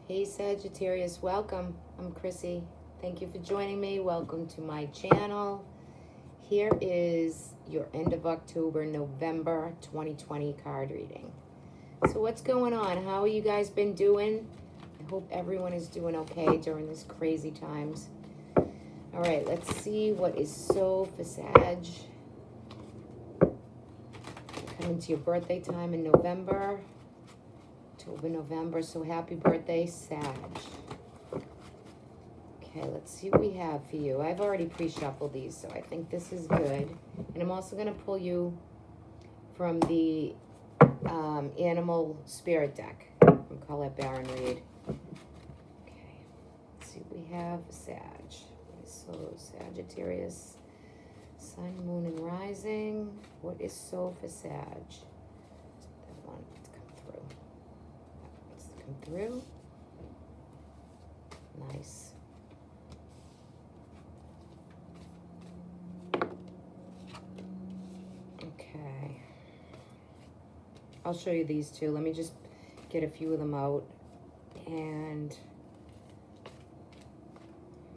Hey Sagittarius, welcome. I'm Chrissy. Thank you for joining me. Welcome to my channel. Here is your end of October, November 2020 card reading. So what's going on? How have you guys been doing? I hope everyone is doing okay during these crazy times. All right, let's see what is so for Sag. Coming to your birthday time in November. October, November, so happy birthday, Sag. Okay, let's see what we have for you. I've already pre-shuffled these, so I think this is good. And I'm also going to pull you from the Animal Spirit deck from Colette Baron Reed. Okay, let's see what we have for Sag. So, Sagittarius, Sun, Moon, and Rising. What is so for Sag? That one to come through. Through. Nice. Okay. I'll show you these two. Let me just get a few of them out. And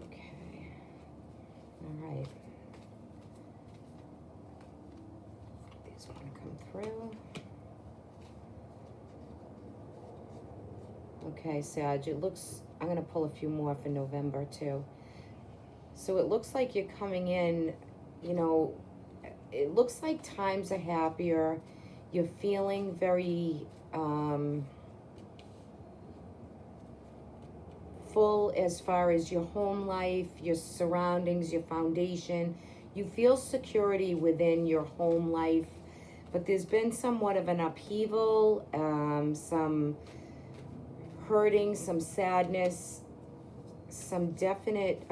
okay. All right. These want to come through. Okay, Sag, it looks, I'm going to pull a few more for November too. So it looks like you're coming in, you know, it looks like times are happier. You're feeling very full as far as your home life, your surroundings, your foundation. You feel security within your home life, but there's been somewhat of an upheaval, some hurting, some sadness, some definite,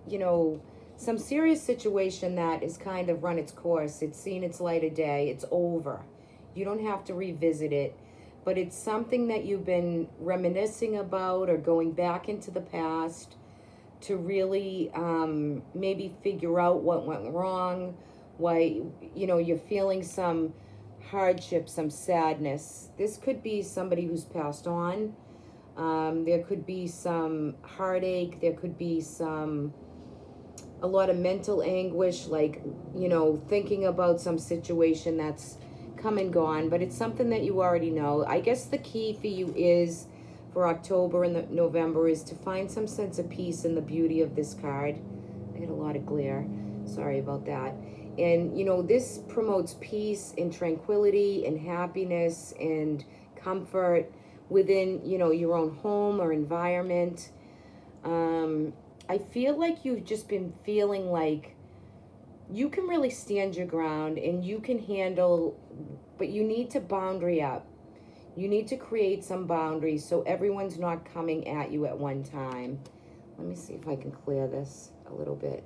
you know, some serious situation that is kind of run its course. It's seen its light of day. It's over. You don't have to revisit it, but it's something that you've been reminiscing about or going back into the past to really maybe figure out what went wrong, why, you know, you're feeling some hardship, some sadness. This could be somebody who's passed on. There could be some heartache. There could be a lot of mental anguish, like, you know, thinking about some situation that's come and gone, but it's something that you already know. I guess the key for you is, for October and November, is to find some sense of peace in the beauty of this card. I get a lot of glare. Sorry about that. And, you know, this promotes peace and tranquility and happiness and comfort within, you know, your own home or environment. I feel like you've just been feeling like you can really stand your ground and you can handle, but you need to boundary up. You need to create some boundaries so everyone's not coming at you at one time. Let me see if I can clear this a little bit.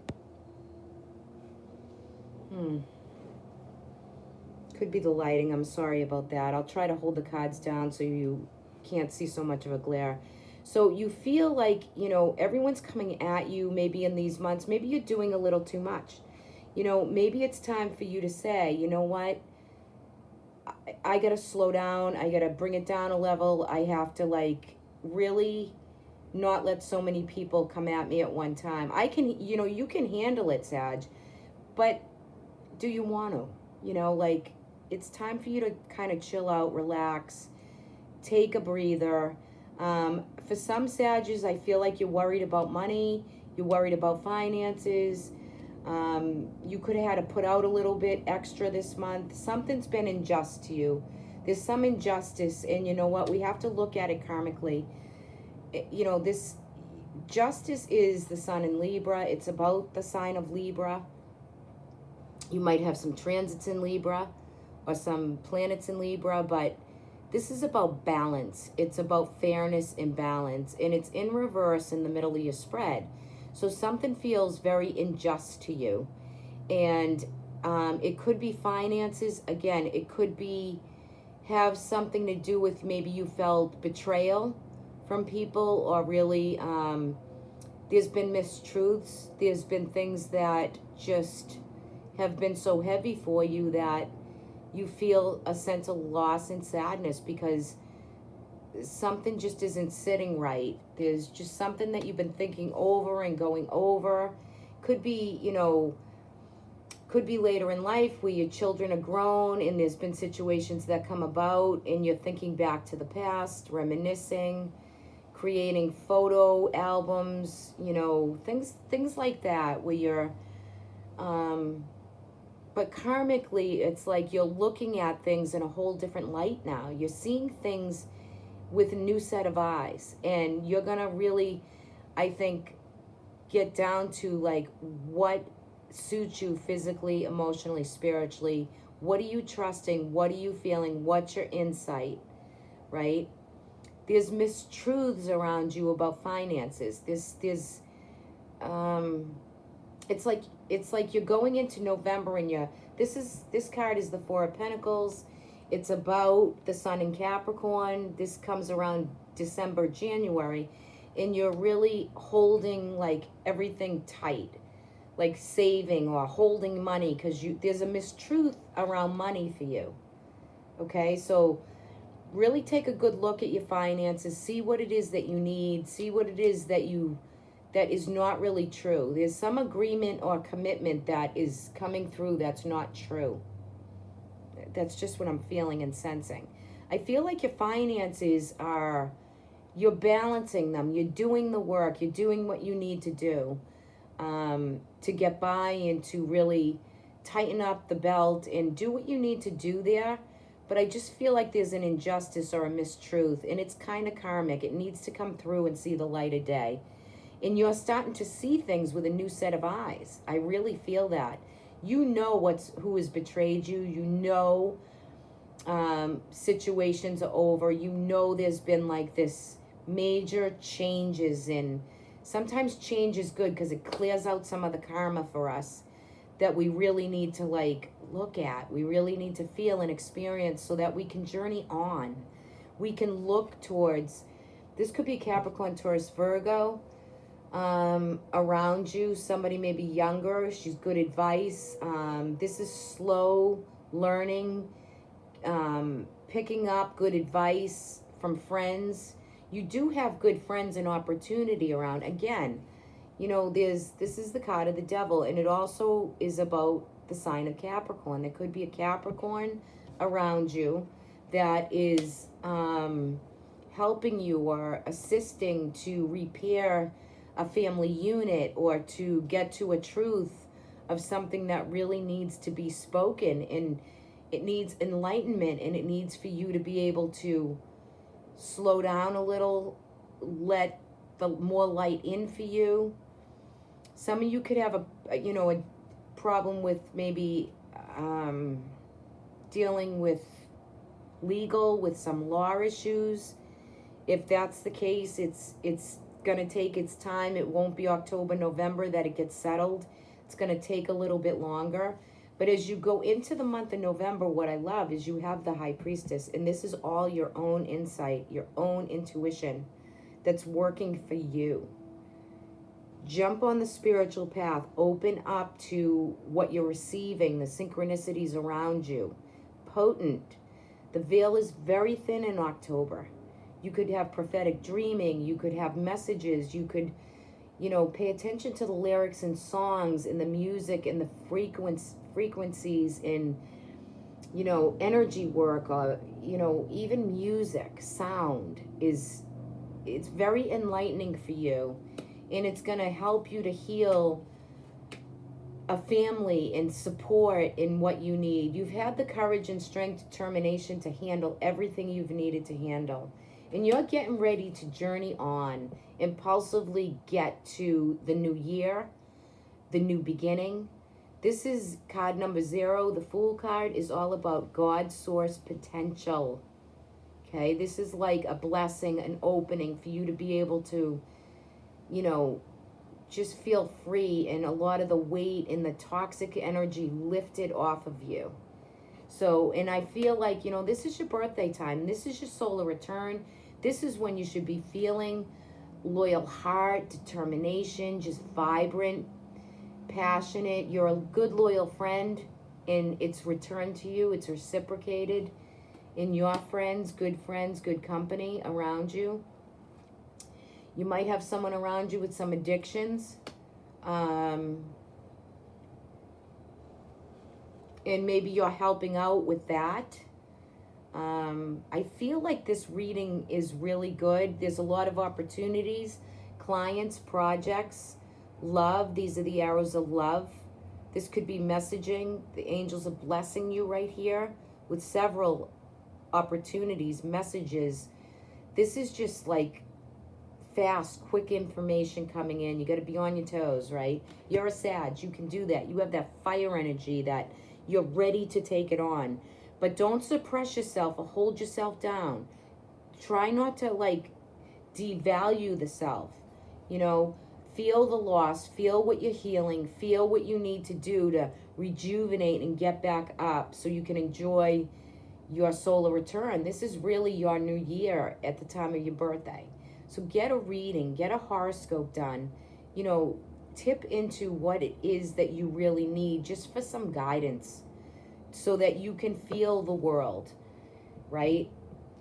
Could be the lighting. I'm sorry about that. I'll try to hold the cards down so you can't see so much of a glare. So you feel like, you know, everyone's coming at you maybe in these months. Maybe you're doing a little too much. You know, maybe it's time for you to say, you know what? I got to slow down. I got to bring it down a level. I have to, like, really not let so many people come at me at one time. I can, you know, you can handle it, Sag, but do you want to? You know, like, it's time for you to kind of chill out, relax, take a breather. For some Sages, I feel like you're worried about money, you're worried about finances. You could have had to put out a little bit extra this month. Something's been unjust to you. There's some injustice, and you know what? We have to look at it karmically. You know, this justice is the sun in Libra. It's about the sign of Libra. You might have some transits in Libra or some planets in Libra, but this is about balance. It's about fairness and balance, and it's in reverse in the middle of your spread. So something feels very unjust to you, and it could be finances. Again, it could be have something to do with maybe you felt betrayal from people, or really there's been mistruths. There's been things that just have been so heavy for you that you feel a sense of loss and sadness because something just isn't sitting right. There's just something that you've been thinking over and going over. Could be, could be later in life where your children are grown and there's been situations that come about and you're thinking back to the past, reminiscing, creating photo albums, things like that where you're but karmically it's like you're looking at things in a whole different light now. You're seeing things with a new set of eyes, and you're gonna really, I think, get down to like what suits you physically, emotionally, spiritually. What are you trusting? What are you feeling? What's your insight, right? There's mistruths around you about finances. There's it's like you're going into November and this card is the Four of Pentacles. It's about the Sun in Capricorn. This comes around December, January, and you're really holding like everything tight, like saving or holding money because there's a mistruth around money for you. Okay, so really take a good look at your finances, see what it is that you need, see what it is that is not really true. There's some agreement or commitment that is coming through that's not true. That's just what I'm feeling and sensing. I feel like your finances you're balancing them. You're doing the work. You're doing what you need to do to get by and to really tighten up the belt and do what you need to do there. But I just feel like there's an injustice or a mistruth, and it's kind of karmic. It needs to come through and see the light of day. And you're starting to see things with a new set of eyes. I really feel that. You know who has betrayed you. You know situations are over. You know there's been like this major changes, and sometimes change is good because it clears out some of the karma for us that we really need to like look at. We really need to feel and experience so that we can journey on. We can look towards, this could be Capricorn, Taurus, Virgo, around you. Somebody maybe younger. She's good advice. This is slow learning, picking up good advice from friends. You do have good friends and opportunity around. Again, this is the card of the devil, and it also is about the sign of Capricorn. There could be a Capricorn around you that is helping you or assisting to repair a family unit or to get to a truth of something that really needs to be spoken, and it needs enlightenment, and it needs for you to be able to slow down a little, let the more light in for you. Some of you could have a problem with maybe dealing with some law issues. If that's the case, it's going to take its time. It won't be October, November that it gets settled. It's going to take a little bit longer. But as you go into the month of November, what I love is you have the High Priestess, and this is all your own insight, your own intuition that's working for you. Jump on the spiritual path. Open up to what you're receiving, the synchronicities around you. Potent. The veil is very thin in October. You could have prophetic dreaming. You could have messages. You could, pay attention to the lyrics and songs and the music and the frequencies and, energy work, or, even music, sound it's very enlightening for you. And it's going to help you to heal a family and support in what you need. You've had the courage and strength, determination to handle everything you've needed to handle. And you're getting ready to journey on, impulsively get to the new year, the new beginning. This is card number 0. The Fool card is all about God source potential. Okay, this is like a blessing, an opening for you to be able to, just feel free, and a lot of the weight and the toxic energy lifted off of you. So, and I feel like, this is your birthday time. This is your solar return. This is when you should be feeling loyal heart, determination, just vibrant, passionate. You're a good, loyal friend, and it's returned to you. It's reciprocated in your friends, good company around you. You might have someone around you with some addictions. And maybe you're helping out with that. I feel like this reading is really good. There's a lot of opportunities, clients, projects, love. These are the arrows of love. This could be messaging. The angels are blessing you right here with several opportunities, messages. This is just like fast, quick information coming in. You got to be on your toes, right? You're a Sag. You can do that. You have that fire energy that you're ready to take it on. But don't suppress yourself or hold yourself down. Try not to like devalue the self. You know, feel the loss, feel what you're healing, feel what you need to do to rejuvenate and get back up so you can enjoy your solar return. This is really your new year at the time of your birthday. So get a reading, get a horoscope done, you know, tip into what it is that you really need just for some guidance so that you can feel the world, right?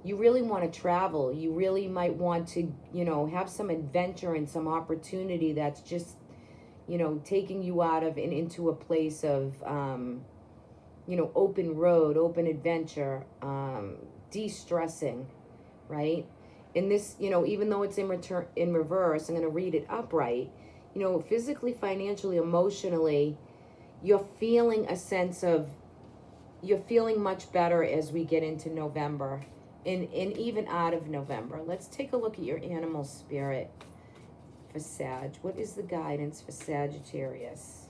You really want to travel. You really might want to, you know, have some adventure and some opportunity that's just, you know, taking you out of and into a place of, you know, open road, open adventure, de-stressing, right? In this, you know, even though it's in reverse, I'm going to read it upright. You know, physically, financially, emotionally, you're feeling a sense of, you're feeling much better as we get into November and even out of November. Let's take a look at your animal spirit for Sag. What is the guidance for Sagittarius?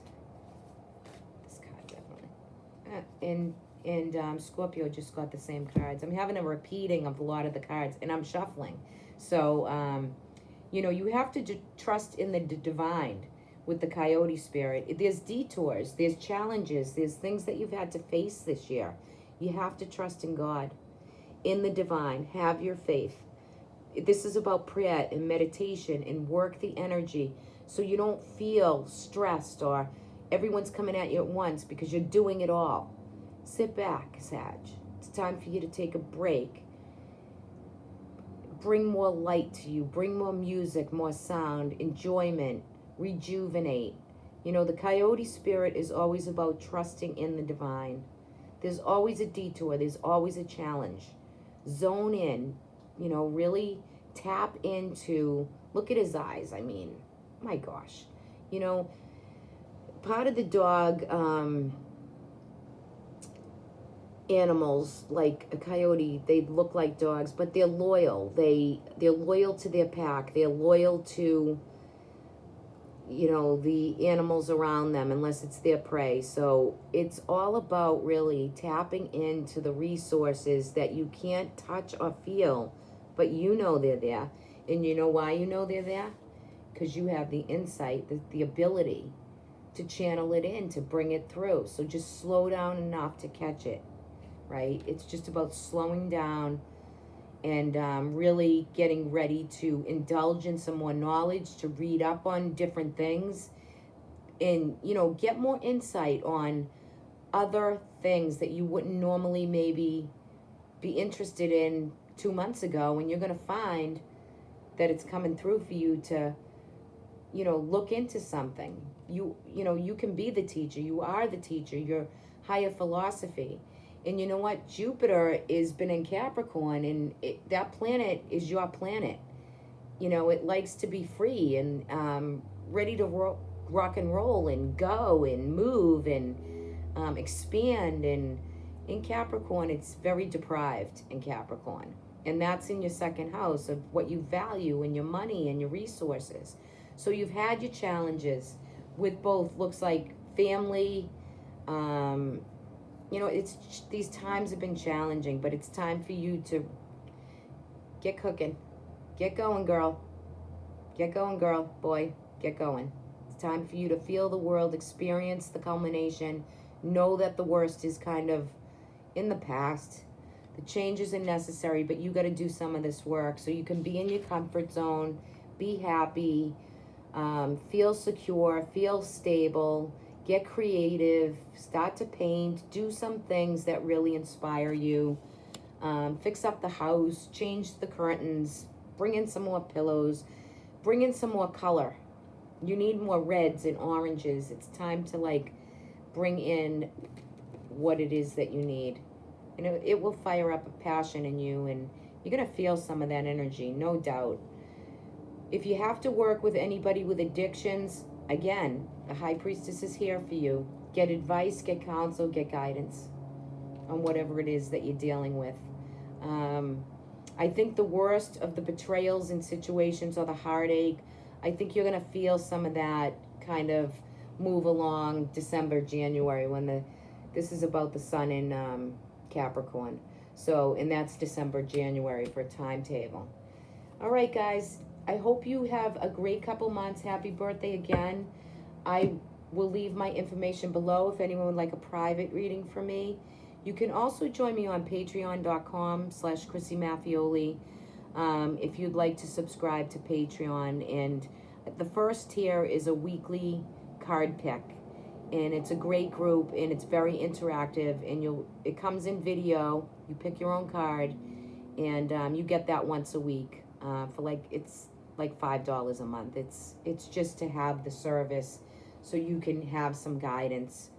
This card definitely. And Scorpio just got the same cards. I'm having a repeating of a lot of the cards, and I'm shuffling. So, you know, you have to trust in the divine with the Coyote spirit. There's detours, there's challenges, there's things that you've had to face this year. You have to trust in God, in the divine. Have your faith. This is about prayer and meditation and work the energy so you don't feel stressed or everyone's coming at you at once because you're doing it all. Sit back, Sag. It's time for you to take a break. Bring more light to you. Bring more music, more sound, enjoyment, rejuvenate. You know, the Coyote spirit is always about trusting in the divine. There's always a detour. There's always a challenge. Zone in. You know, really tap into, look at his eyes. I mean, my gosh. You know, part of the dog, animals like a coyote, they look like dogs, but they're loyal. They're loyal to their pack. They're loyal to, you know, the animals around them unless it's their prey. So it's all about really tapping into the resources that you can't touch or feel, but you know they're there. And you know why you know they're there? Because you have the insight, the ability to channel it in, to bring it through. So just slow down enough to catch it. Right? It's just about slowing down and really getting ready to indulge in some more knowledge, to read up on different things and, you know, get more insight on other things that you wouldn't normally maybe be interested in 2 months ago. And you're going to find that it's coming through for you to, you know, look into something. You know, you can be the teacher. You are the teacher. Your higher philosophy. And you know what? Jupiter has been in Capricorn, and that planet is your planet. You know, it likes to be free and ready to rock and roll and go and move and expand. And in Capricorn, it's very deprived in Capricorn. And that's in your second house of what you value and your money and your resources. So you've had your challenges with both, looks like family, you know, these times have been challenging, but it's time for you to get cooking. Get going, girl. Get going, girl. Boy, get going. It's time for you to feel the world, experience the culmination, know that the worst is kind of in the past. The changes are necessary, but you got to do some of this work so you can be in your comfort zone, be happy, feel secure, feel stable, Get creative, start to paint, do some things that really inspire you. Fix up the house, change the curtains, bring in some more pillows, bring in some more color. You need more reds and oranges. It's time to like bring in what it is that you need. And it will fire up a passion in you, and you're going to feel some of that energy, no doubt. If you have to work with anybody with addictions, again, the High Priestess is here for you. Get advice, get counsel, get guidance on whatever it is that you're dealing with. I think the worst of the betrayals in situations or the heartache, I think you're going to feel some of that kind of move along December, January, when this is about the sun in Capricorn. So, and that's December, January for a timetable. All right, guys. I hope you have a great couple months. Happy birthday again. I will leave my information below if anyone would like a private reading from me. You can also join me on patreon.com/Chrissy Maffioli if you'd like to subscribe to Patreon. And the first tier is a weekly card pick. And it's a great group, and it's very interactive. And it comes in video. You pick your own card, and you get that once a week for it's like $5 a month. It's just to have the service so you can have some guidance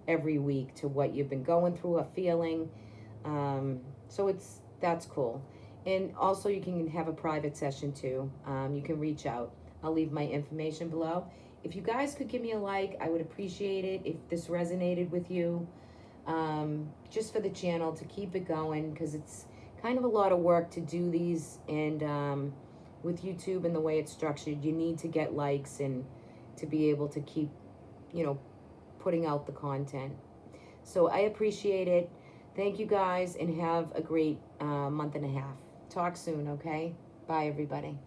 every week to what you've been going through or feeling. So that's cool. And also you can have a private session too. You can reach out. I'll leave my information below. If you guys could give me a like, I would appreciate it if this resonated with you. Just for the channel to keep it going, because it's kind of a lot of work to do these, and with YouTube and the way it's structured, you need to get likes and to be able to keep, putting out the content. So I appreciate it. Thank you guys, and have a great month and a half. Talk soon, okay? Bye, everybody.